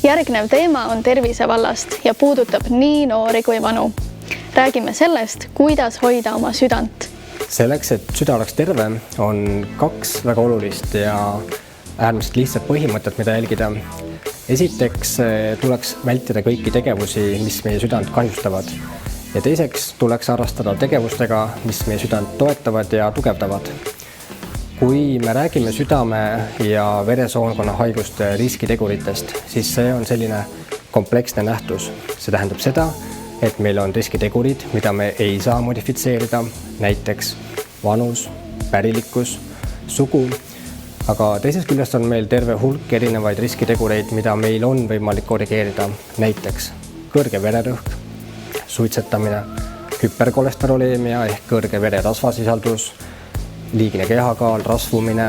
Järgnev teema on tervise vallast ja puudutab nii noori kui vanu. Räägime sellest, kuidas hoida oma südant. Selleks, et süda oleks terve, on 2 väga olulist ja äärmiselt lihtsat põhimõtet, mida jälgida. Esiteks tuleks vältida kõiki tegevusi, mis meie südant kahjustavad. Ja teiseks tuleks arvestada tegevustega, mis meie südant toetavad ja tugevdavad. Kui me räägime südame ja veresoonkonna haiguste riskiteguritest, siis see on selline kompleksne nähtus. See tähendab seda, et meil on riskitegurid, mida me ei saa modifitseerida, näiteks vanus, pärilikkus, sugu, aga teisest küljest on meil terve hulk erinevaid riskitegureid, mida meil on võimalik korrigeerida, näiteks kõrge vererõhk, suitsetamine, hüperkolesteroleemia ehk kõrge vererasvasisaldus, liigne kehakaal, rasvumine,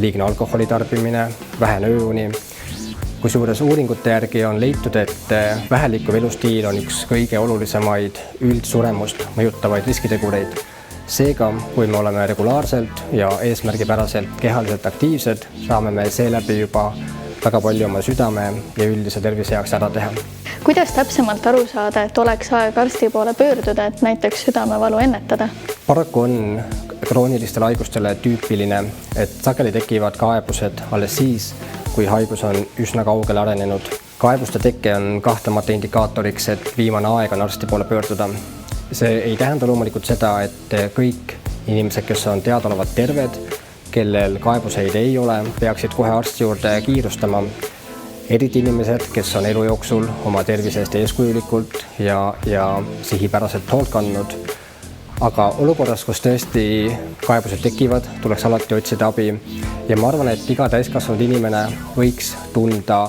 liigne alkoholi tarbimine, vähene ööuni. Kusjuures uuringute järgi on leitud, et väheliikuv elustiil on üks kõige olulisemaid üldsuremust mõjutavaid riskitegureid. Seega, kui me oleme regulaarselt ja eesmärgipäraselt kehaliselt aktiivsed, saame me seeläbi juba väga palju oma südame ja üldise tervise heaks ära teha. Kuidas täpsemalt aru saada, et oleks aeg arsti poole pöörduda, et näiteks südamevalu ennetada? Paraku on kroonilistele haigustele tüüpiline, et sageli tekivad kaebused alles siis, kui haigus on üsna kaugele arenenud. Kaebuste tekke on kahtlemata indikaatoriks, et viimane aeg on arsti poole pöörduda. See ei tähenda loomulikult seda, et kõik inimesed, kes on teadaolevalt terved, kellel kaebuseid ei ole, peaksid kohe arsti juurde kiirustama. Eriti inimesed, kes on elu jooksul oma tervise eest eeskujulikult ja sihipäraselt hoolt kandnud. Aga olukorras, kus tõesti kaebused tekivad, tuleks alati otsida abi. Ja ma arvan, et iga täiskasvanud inimene võiks tunda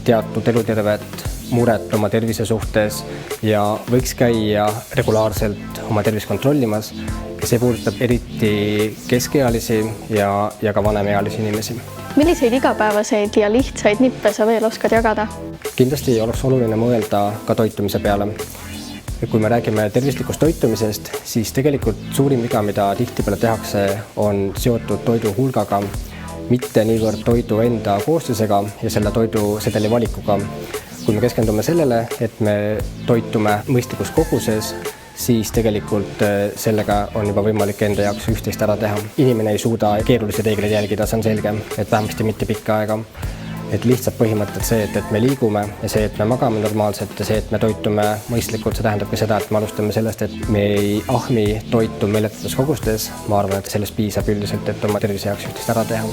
teatud elutervet muret oma tervise suhtes ja võiks käia regulaarselt oma tervist kontrollimas. Ja see puudutab eriti keskealisi ja ka vanemealisi inimesi. Milliseid igapäevaseid ja lihtsaid nippe sa veel oskad jagada? Kindlasti oleks oluline mõelda ka toitumise peale. Kui me räägime tervislikust toitumisest, siis tegelikult suurim viga, mida tihtipeale tehakse, on seotud toidu hulgaga, mitte niivõrd toidu enda koostisega ja selle toidu sedeli valikuga. Kui me keskendume sellele, et me toitume mõistlikus koguses, siis tegelikult sellega on juba võimalik enda jaoks üht-teist ära teha. Inimene ei suuda keerulisi reegleid jälgida, see on selge, et vähemasti mitte pikka aega. Et lihtsalt põhimõtted see, et me liigume ja see, et me magame normaalselt ja see, et me toitume mõistlikult, see tähendab ka seda, et me alustame sellest, et me ei ahmi toitu meeletutes kogustes. Ma arvan, et sellest piisab üldiselt, et oma tervise jaoks üht-teist ära teha.